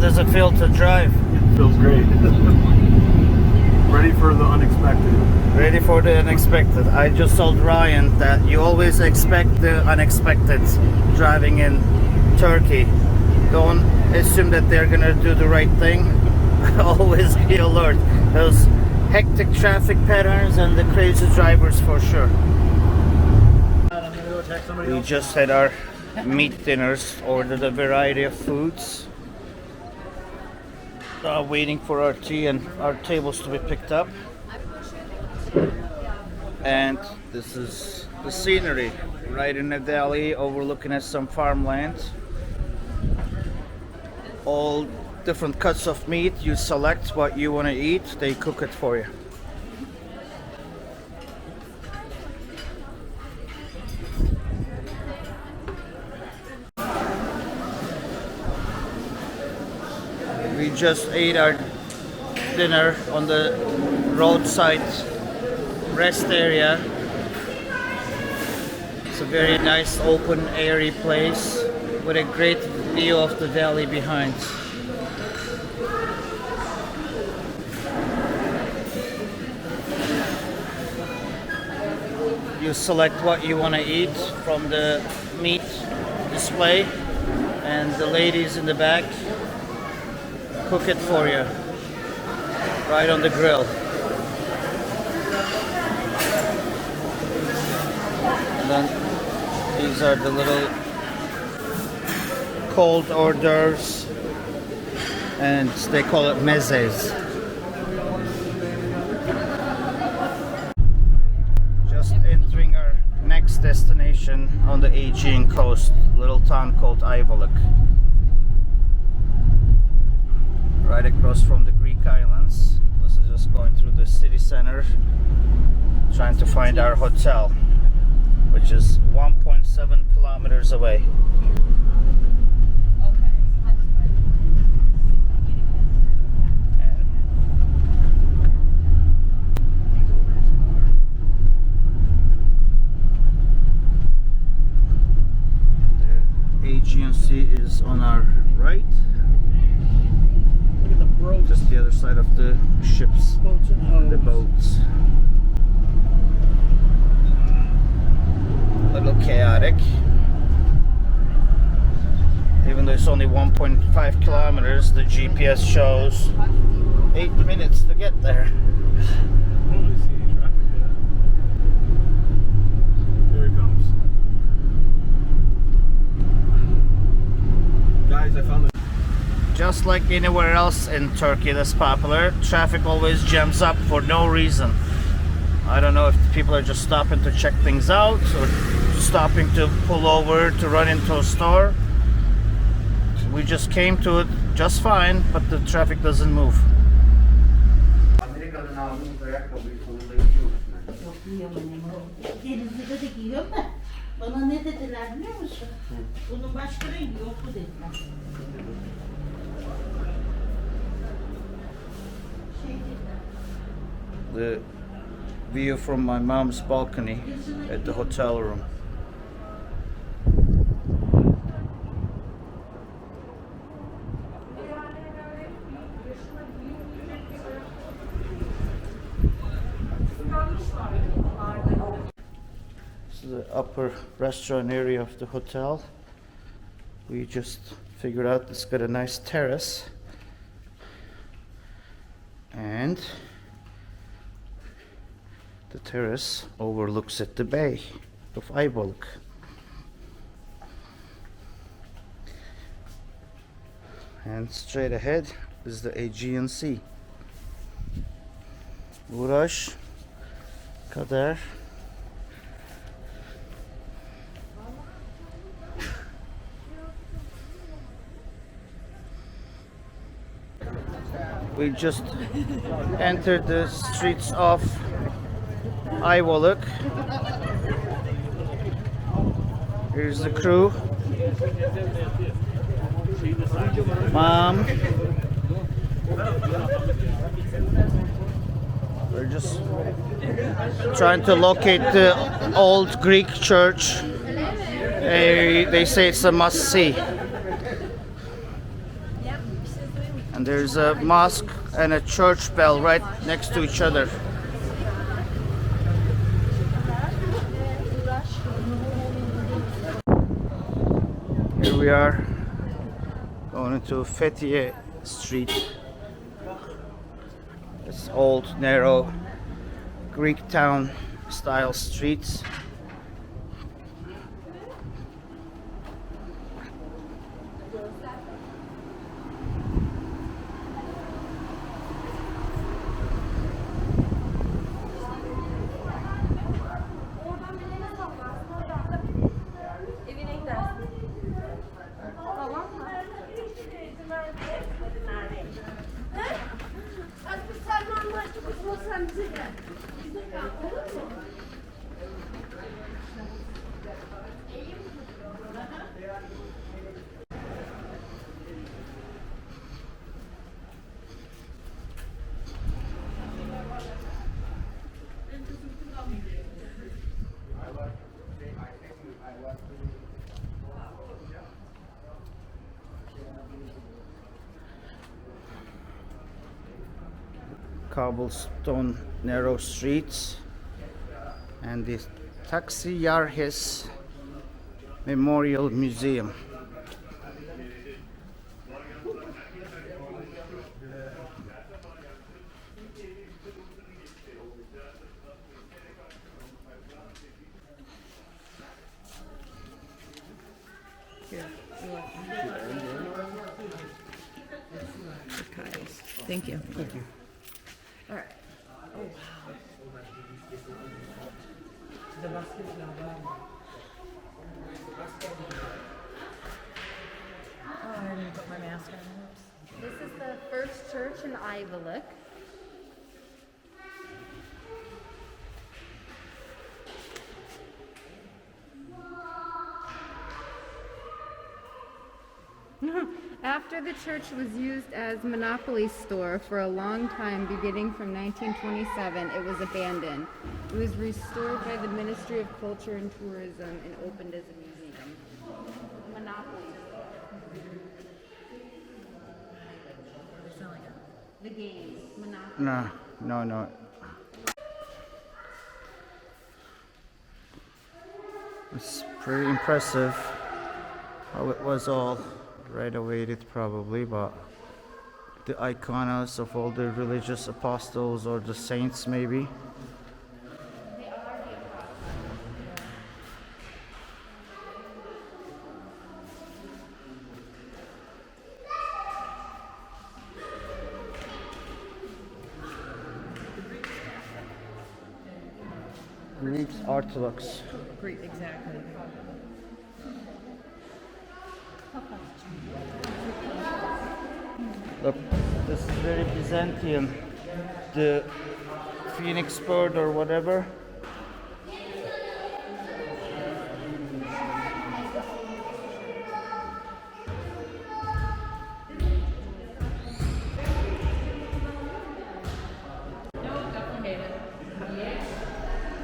does it feel to drive? It feels great. Ready for the unexpected. Ready for the unexpected. I just told Ryan that you always expect the unexpected driving in Turkey. Don't assume that they're gonna do the right thing. Always be alert. Those hectic traffic patterns and the crazy drivers for sure. We just had our meat dinners, ordered a variety of foods. Waiting for our tea and our tables to be picked up. And this is the scenery right in the valley, overlooking at some farmland. All different cuts of meat. You select what you want to eat, they cook it for you. We just ate our dinner on the roadside rest area. It's a very nice, open, airy place with a great view of the valley behind. You select what you want to eat from the meat display, and the ladies in the back cook it for you right on the grill. And then these are the little cold hors d'oeuvres, and they call it mezes. Just entering our next destination on the Aegean coast, little town called Ayvalık. Right across from the Greek islands. This is just going through the city center, trying to find our hotel, which is 1.7 kilometers away. The Aegean Sea is on our right. Just the other side of the ships, Boats and the boats. A little chaotic. Even though it's only 1.5 kilometers, the GPS shows 8 minutes to get there. I don't really see any traffic yet. There it comes. Guys, I found it. Just like anywhere else in Turkey that's popular, traffic always jams up for no reason. I don't know if people are just stopping to check things out or stopping to pull over to run into a store. We just came to it just fine, but the traffic doesn't move. Bana ne dediler biliyor musun? Bunun başka rengi yoktu dediler. The view from my mom's balcony at the hotel room. This is the upper restaurant area of the hotel. We just figured out it's got a nice terrace, and the terrace overlooks at the bay of Ayvalık. And straight ahead is the Aegean Sea. Uğraş, Kader. We just entered the streets of Ayvalık. Here's the crew. Mom. We're just trying to locate the old Greek church. They say it's a must-see. there's a mosque and a church bell right next to each other. Here we are going into Fethiye Street. It's old, narrow Greek town style streets. Cobblestone narrow streets and the Taksi Yarhis Memorial Museum. Thank you. Thank you. All right. Oh, wow. Oh, I didn't put my mask on. This is the first church in Ayvalık. After the church was used as monopoly store for a long time, beginning from 1927, it was abandoned. It was restored by the Ministry of Culture and Tourism and opened as a museum. Monopoly store. The games. Monopoly. No. It's pretty impressive how it was all renovated probably, but the iconas of all the religious apostles or the saints maybe. Greek Orthodox. Great, exactly. Look, this is very Byzantine. The phoenix bird or whatever.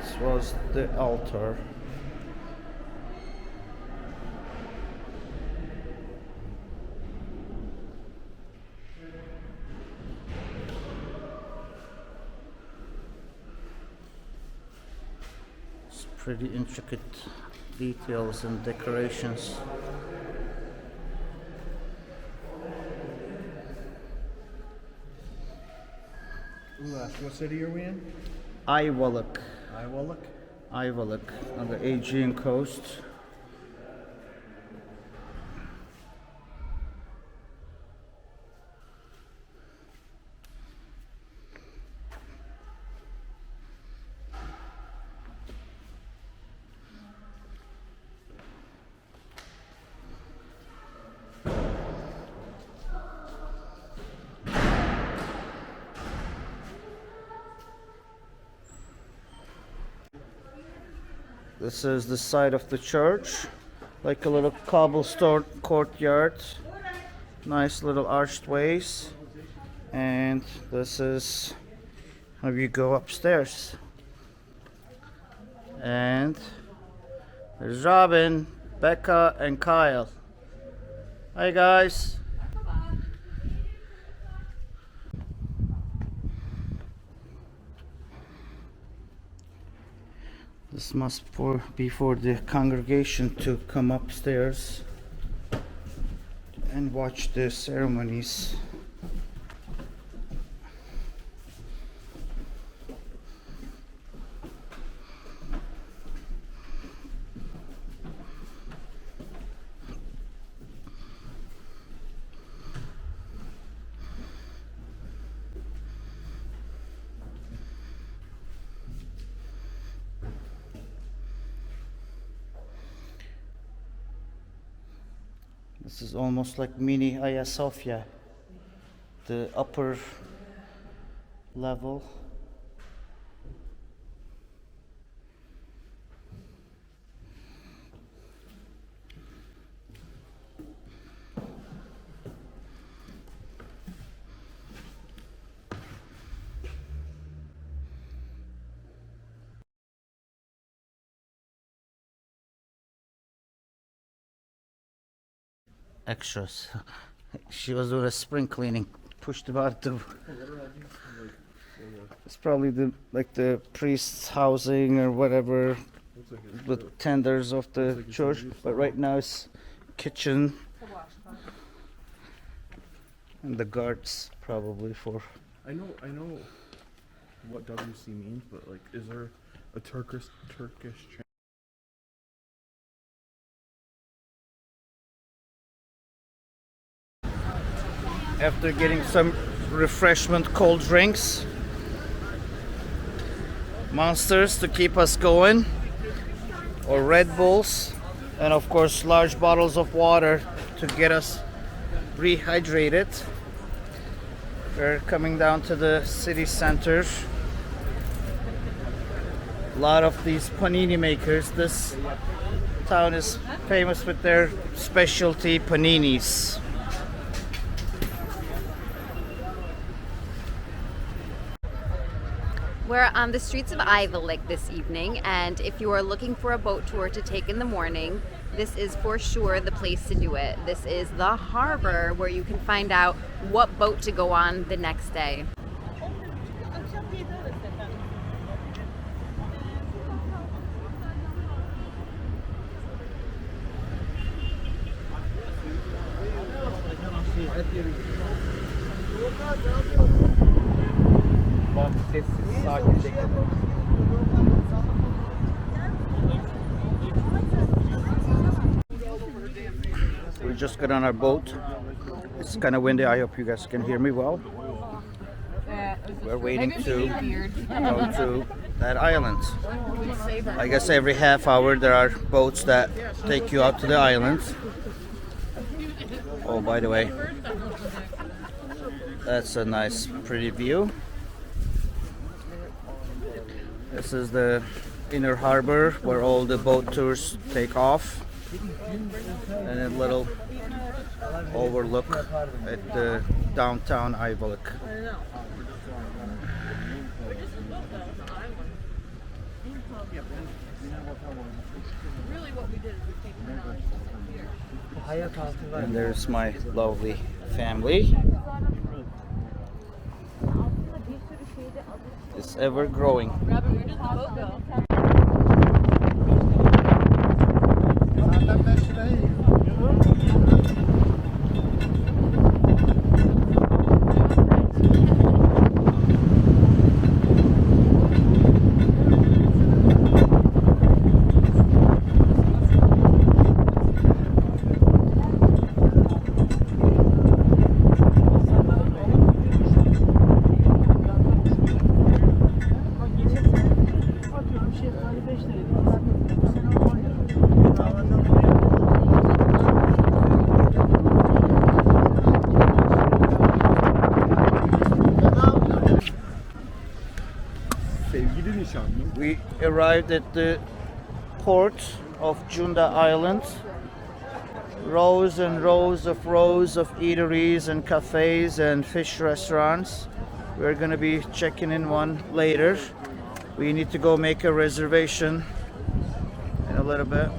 This was the altar. Pretty intricate details and decorations. What city are we in? Ayvalık. Ayvalık. Ayvalık on the Aegean coast. This is the side of the church, like a little cobblestone courtyard, nice little archways, and this is how you go upstairs. And there's Robin, Becca, and Kyle. Hi guys. This must be for the congregation to come upstairs and watch the ceremonies. This is almost like mini Hagia Sophia, the upper level. Extras. She was doing a spring cleaning, pushed about the. It's probably the priest's housing or whatever, the tenders of the church. But right now it's kitchen and the guards probably for. I know what WC means, but like, is there a Turkish channel? After getting some refreshment cold drinks, Monsters to keep us going, or Red Bulls, and of course large bottles of water to get us rehydrated. We're coming down to the city center. A lot of these panini makers. This town is famous with their specialty paninis. We're on the streets of Ayvalık this evening, and if you are looking for a boat tour to take in the morning, this is for sure the place to do it. This is the harbor where you can find out what boat to go on the next day. We just got on our boat. It's kind of windy. I hope you guys can hear me well. We're waiting to go to that island. I guess every half hour there are boats that take you out to the island. Oh, by the way, that's a nice, pretty view. This is the inner harbor where all the boat tours take off. And a little overlook at the downtown Ayvalık. And there's my lovely family. It's ever growing. We arrived at the port of Junda Island. Rows and rows of eateries and cafes and fish restaurants. We're gonna be checking in one later. We need to go make a reservation in a little bit.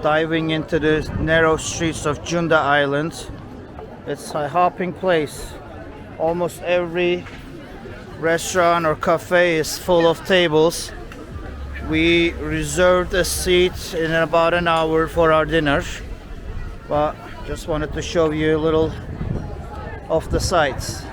diving into the narrow streets of Junda Island. It's a hopping place. Almost every restaurant or cafe is full of tables. We reserved a seat in about an hour for our dinner, but just wanted to show you a little of the sights.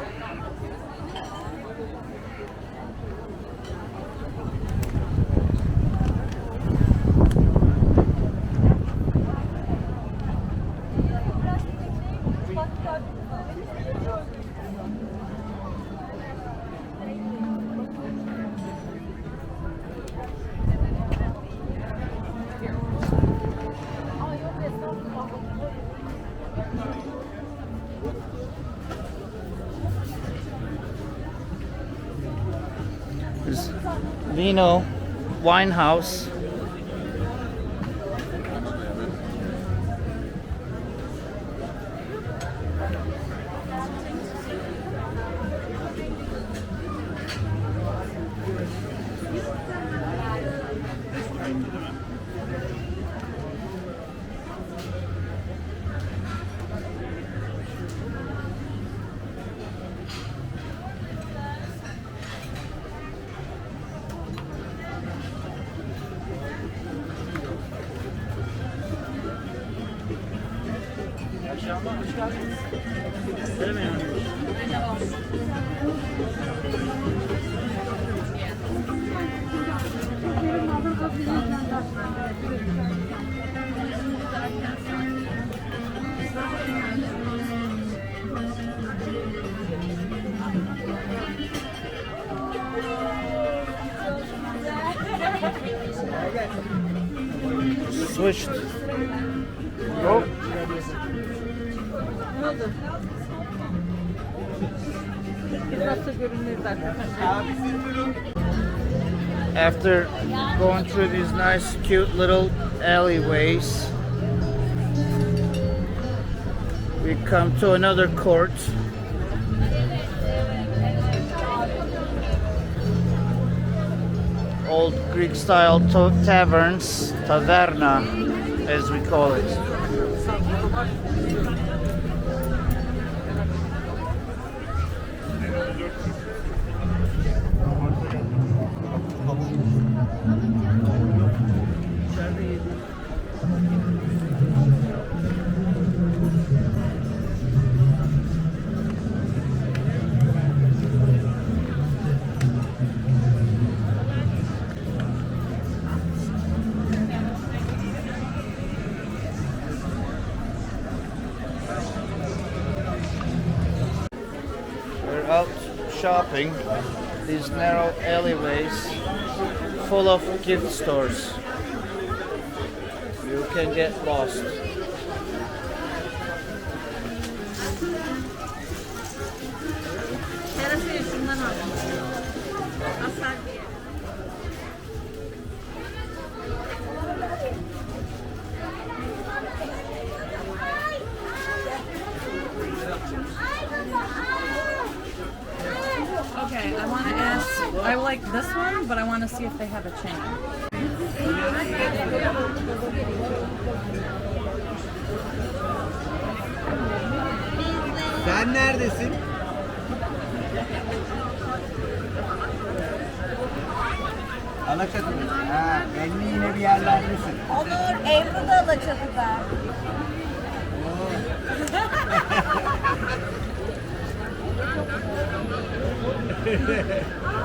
This Vino wine house. Switched. Go. After going through these nice cute little alleyways, we come to another court. Old Greek style taverns, taverna as we call it. We're out shopping these narrow alleyways full of gift stores. You can get lost. Okay, I want to ask. I like this one, but I want to see if they have a chain. Sen neredesin? Alaçatı'da. Ha, belli yine bir yerlerdesin. Olur, Ebru da Alaçatı'da.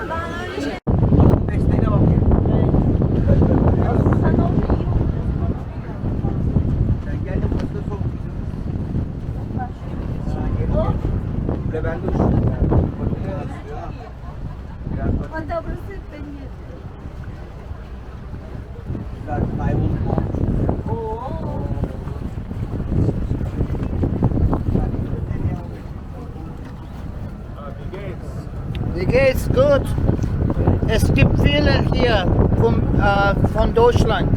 Balık desteğine bakayım. Sen geldin burası soğuk. Ve ben de üşüdüm. Biraz bakayım. Hatta burası hep benim yerim. Güzel kaybolduk mu? Wie geht's? Gut. Es gibt viele hier von Deutschland.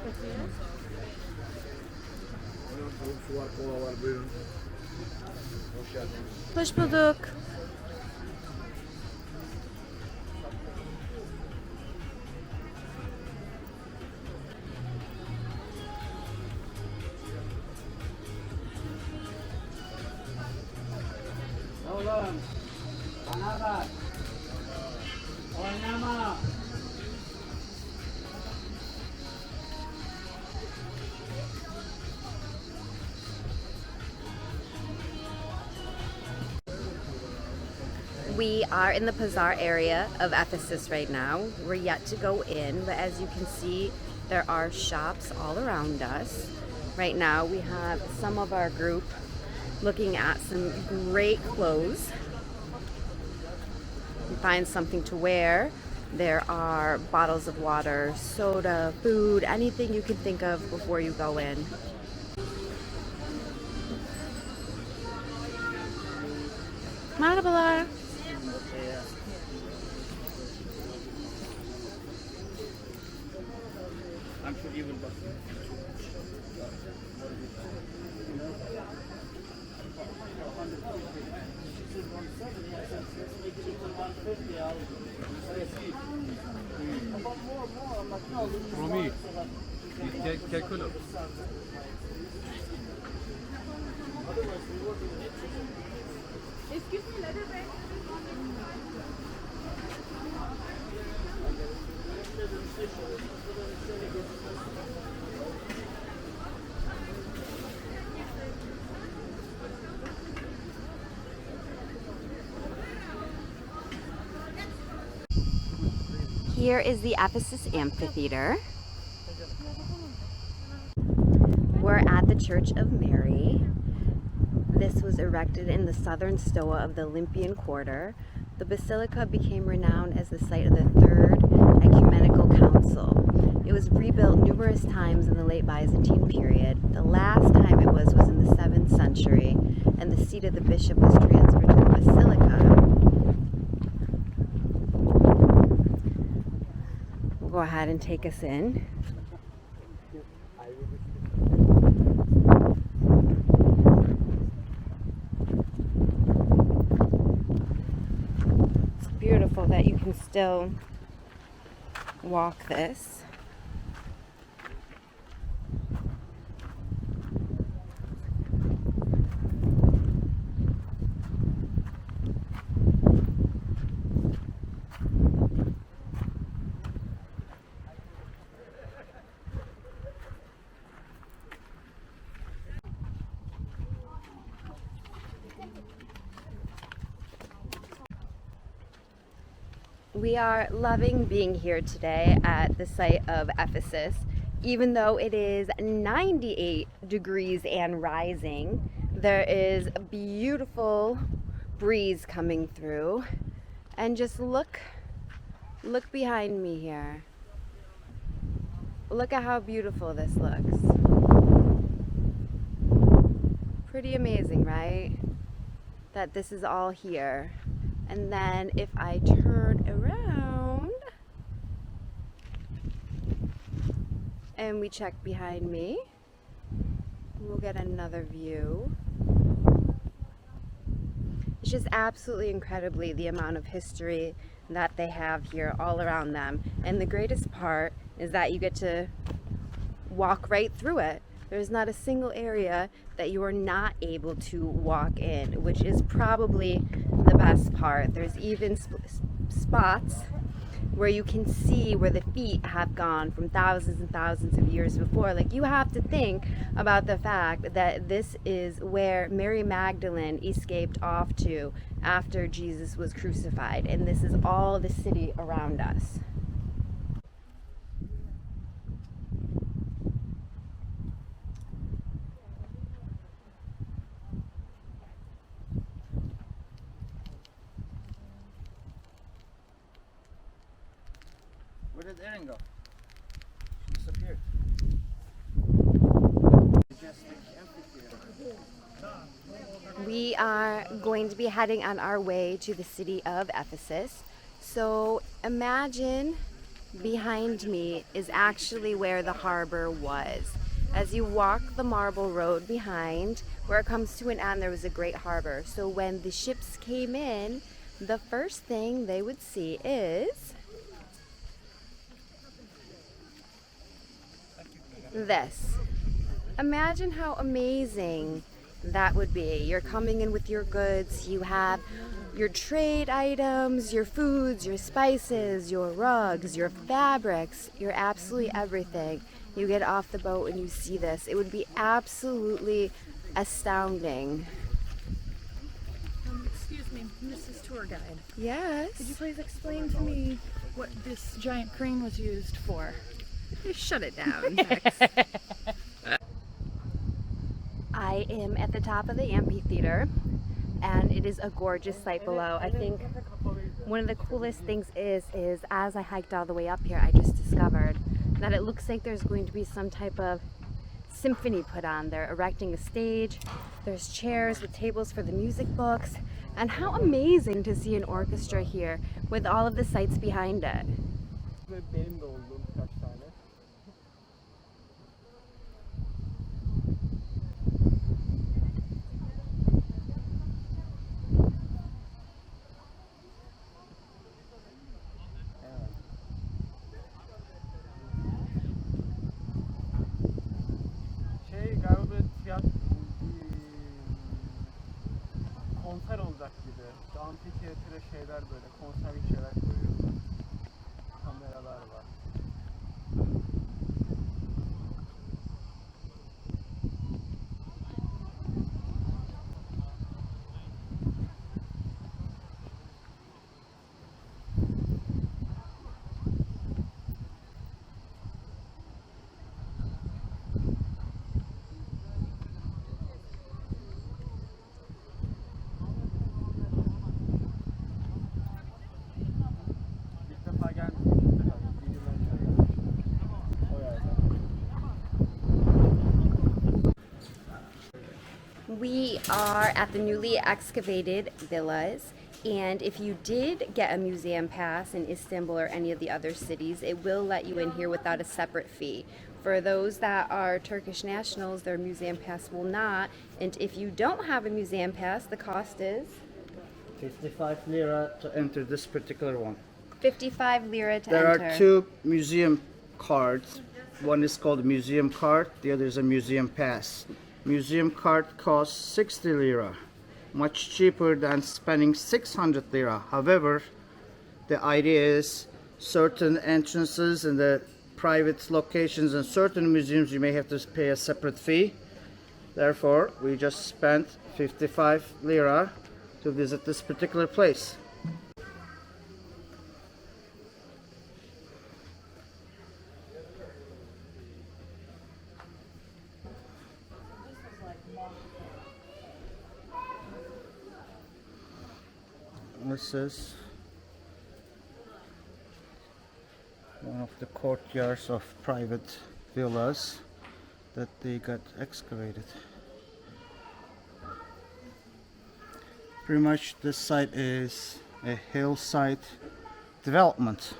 Su var, kola var, buyurun. Hoş geldiniz. Hoş bulduk. Oğlum, bana bak. Oynama. We are in the Bazaar area of Ephesus right now. We're yet to go in, but as you can see, there are shops all around us. Right now, we have some of our group looking at some great clothes. You find something to wear. There are bottles of water, soda, food, anything you can think of before you go in. Merhabalar. I'm sure you will buy. Romy, quel color? Here is the Ephesus Amphitheater. We're at the Church of Mary. This was erected in the southern stoa of the Olympian Quarter. The basilica became renowned as the site of the Third Ecumenical Council. It was rebuilt numerous times in the late Byzantine period. The last time it was in the 7th century, and the seat of the bishop was transferred to the basilica. We'll go ahead and take us in. It's beautiful that you can still walk this. We are loving being here today at the site of Ephesus. Even though it is 98 degrees and rising, there is a beautiful breeze coming through. And just look behind me here. Look at how beautiful this looks. Pretty amazing, right? That this is all here. And then if I turn around and we check behind me, we'll get another view. It's just absolutely incredibly the amount of history that they have here all around them. And the greatest part is that you get to walk right through it. There's not a single area that you are not able to walk in, which is probably the best part. There's even spots where you can see where the feet have gone from thousands and thousands of years before. Like, you have to think about the fact that this is where Mary Magdalene escaped off to after Jesus was crucified, and this is all the city around us. Where did Erin go? She disappeared. We are going to be heading on our way to the city of Ephesus. So imagine behind me is actually where the harbor was. As you walk the marble road behind, where it comes to an end, there was a great harbor. So when the ships came in, the first thing they would see is this. Imagine how amazing that would be. You're coming in with your goods, you have your trade items, your foods, your spices, your rugs, your fabrics, your absolutely everything. You get off the boat and you see this. It would be absolutely astounding. Excuse me, Mrs. Tour Guide. Yes. Could you please explain to me what this giant crane was used for? Shut it down. I am at the top of the amphitheater, and it is a gorgeous sight below. I think one of the coolest things is as I hiked all the way up here, I just discovered that it looks like there's going to be some type of symphony put on. They're erecting a stage, there's chairs with tables for the music books, and how amazing to see an orchestra here with all of the sights behind it. Benim de olduğum birkaç tane. Galiba böyle konser olacak gibi. Amfiteyatre şeyler böyle, konser şeyler koyuyorlar. Kameralar var. We are at the newly excavated villas, and if you did get a museum pass in Istanbul or any of the other cities, it will let you in here without a separate fee. For those that are Turkish nationals, their museum pass will not, and if you don't have a museum pass, the cost is 55 lira to enter this particular one. 55 lira to There enter. are two museum cards. One is called a museum card, the other is a museum pass. Museum card costs 60 lira, much cheaper than spending 600 lira. However, the idea is certain entrances in the private locations and certain museums you may have to pay a separate fee. Therefore, we just spent 55 lira to visit this particular place. This is one of the courtyards of private villas that they got excavated. Pretty much this site is a hillside development.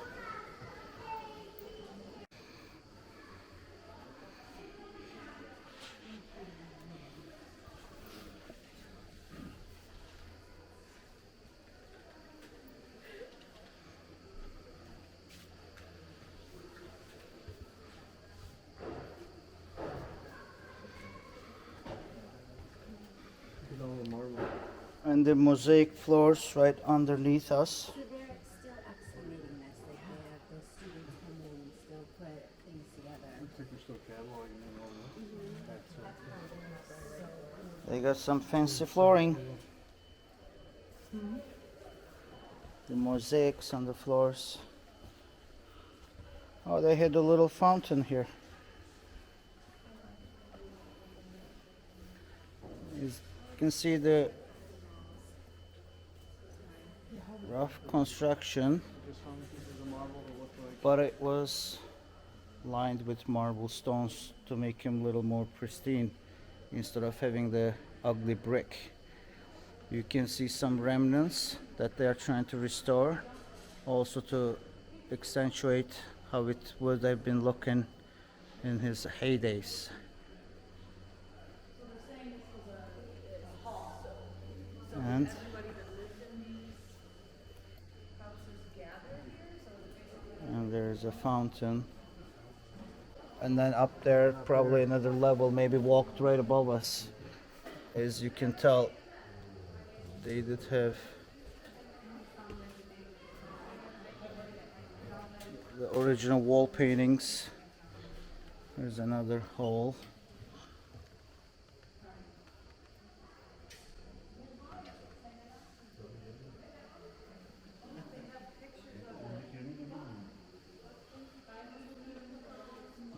And the mosaic floors right underneath us. So they're still excavating this. Like they have the students come in and still put things together. They got some fancy flooring. The mosaics on the floors. Oh, they had a little fountain here. You can see the rough construction, but it was lined with marble stones to make him a little more pristine instead of having the ugly brick. You can see some remnants that they are trying to restore, also to accentuate how it would have been looking in his heydays. And there's a fountain. And then up there, probably another level, maybe walked right above us. As you can tell, they did have the original wall paintings. There's another hole.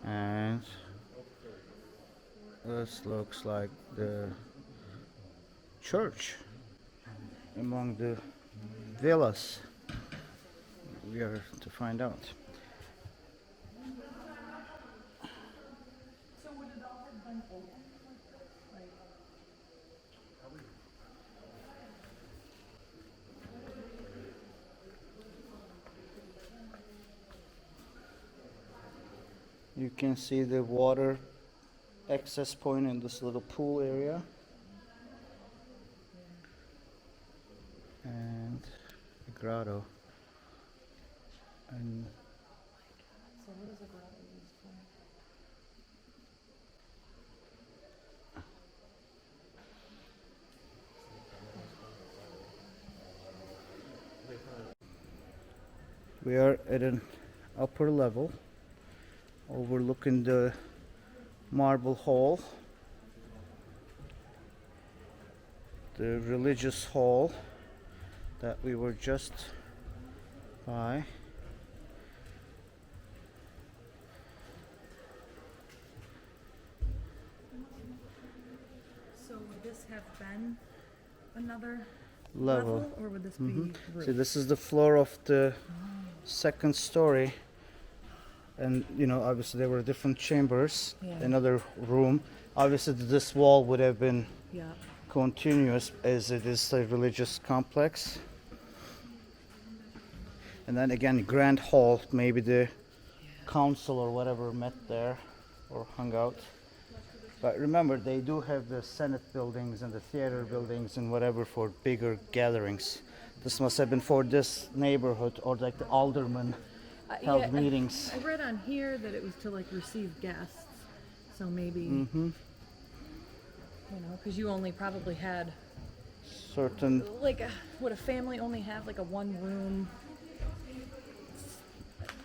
And this looks like the church among the villas. We are to find out. You can see the water access point in this little pool area. And the grotto. And So what is a grotto used for? we are at an upper level overlooking the marble hall, the religious hall that we were just by. So would this have been another Level. level, or would this be roof? See, this is the floor of the second story, and you know, obviously there were different chambers. Yeah. Another room. Obviously, this wall would have been Yeah. continuous as it is a religious complex. And then again, grand hall. Maybe the council or whatever met there or hung out. But remember, they do have the Senate buildings and the theater buildings and whatever for bigger gatherings. This must have been for this neighborhood, or like the aldermen held Yeah, meetings. I read on here that it was to like receive guests, so maybe Mm-hmm. you know, because you only probably had Certain like would a family only have like a one room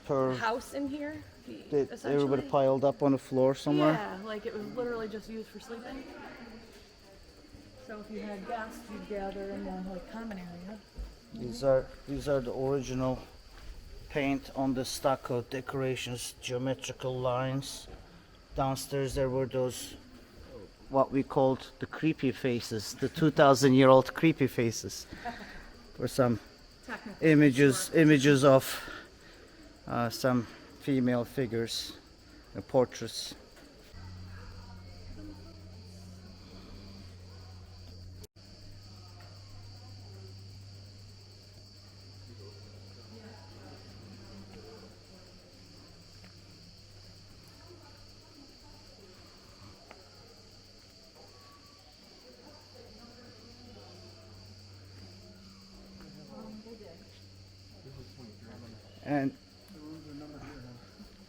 per house in here? did everybody essentially? piled up on the floor somewhere. Yeah, like it was literally just used for sleeping. So if you had guests, you'd gather in the like common area. These are the original paint on the stucco decorations, geometrical lines. Downstairs there were those what we called the creepy faces, the 2,000-year-old creepy faces. For some Technically, images of some female figures, portraits. And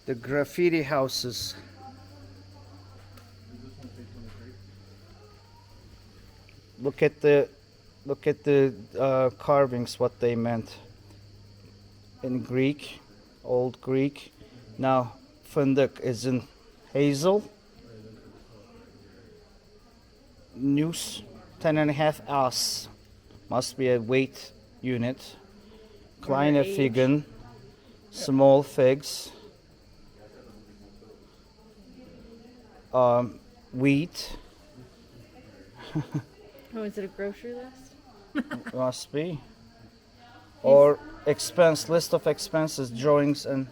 the graffiti houses. Look at the carvings, what they meant in Greek, Old Greek. Now fındık is in hazel. Noose, 10.5 oz, must be a weight unit. Kleine age. Figen, small figs. Wheat, Oh, is it a grocery list? must be. Or list of expenses, drawings, and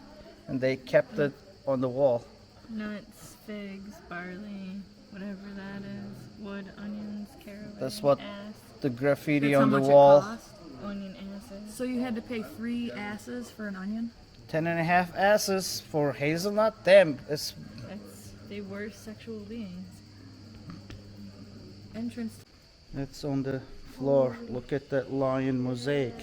they kept it on the wall. Nuts, figs, barley, whatever that is. Wood, onions, caraway, That's what ass. the graffiti That's on how the much wall. It cost. Onion asses. So you had to pay 3 asses for an onion? 10.5 asses for hazelnut. Damn, They were sexual beings. Entrance. it's on the floor. Look at that lion mosaic.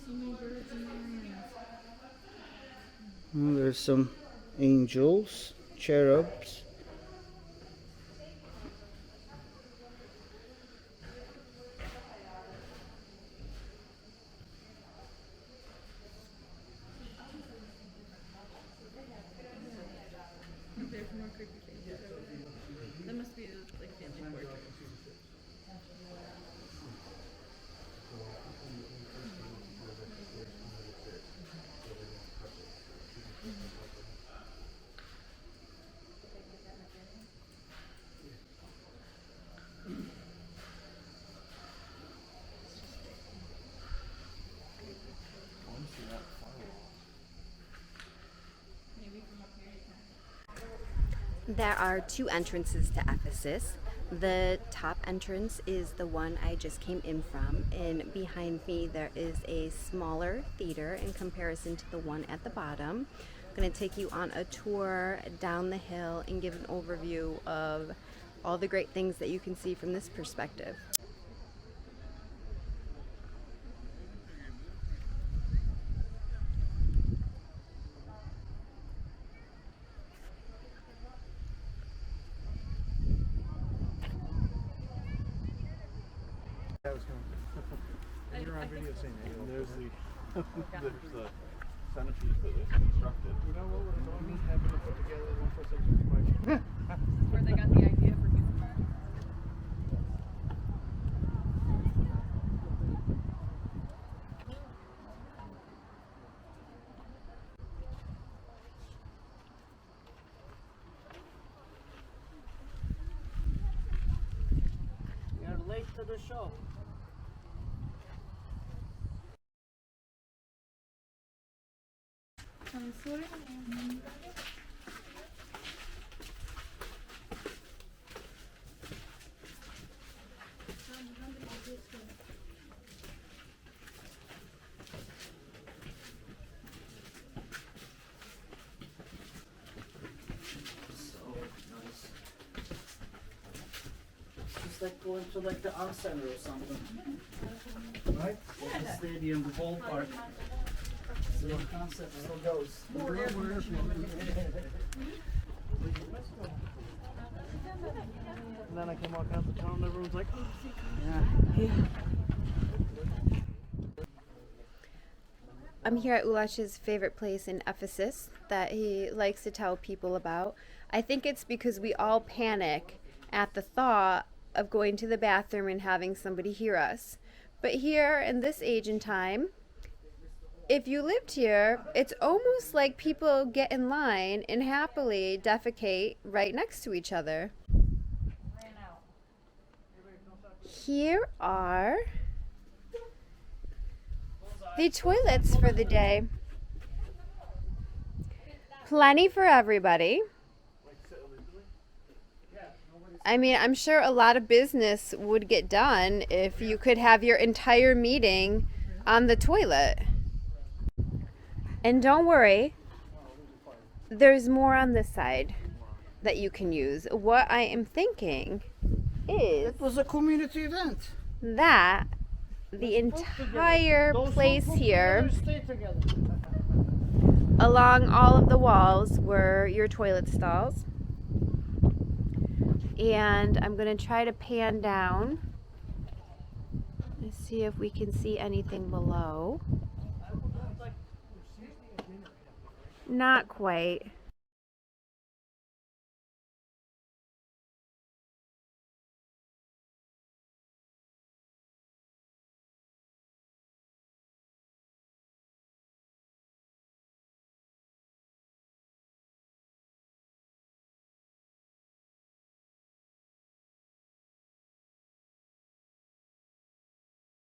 So many birds and lions. There's some angels, cherubs. There's more creepy things. That must be like family portrait. There are two entrances to Ephesus. The top entrance is the one I just came in from, and behind me there is a smaller theater in comparison to the one at the bottom. I'm going to take you on a tour down the hill and give an overview of all the great things that you can see from this perspective. You're on video saying that. And there's the centipede that was constructed. You know what would annoy me? Having to put together 14655. Where they got the idea for human part. You're late to the show. It's like going to like the art center or something, right? Like the stadium, the ballpark. The concept still goes. And then I came walking out the tunnel and everyone's like, oh, Yeah. I'm here at Ulash's favorite place in Ephesus that he likes to tell people about. I think it's because we all panic at the thought of going to the bathroom and having somebody hear us. But here in this age and time, if you lived here, it's almost like people get in line and happily defecate right next to each other. Here are the toilets for the day. Plenty for everybody. I mean, I'm sure a lot of business would get done if you could have your entire meeting on the toilet. And don't worry, there's more on this side that you can use. What I am thinking is It was a community event. that the entire place here, Stay together. along all of the walls, were your toilet stalls. And I'm going to try to pan down and see if we can see anything below. Not quite.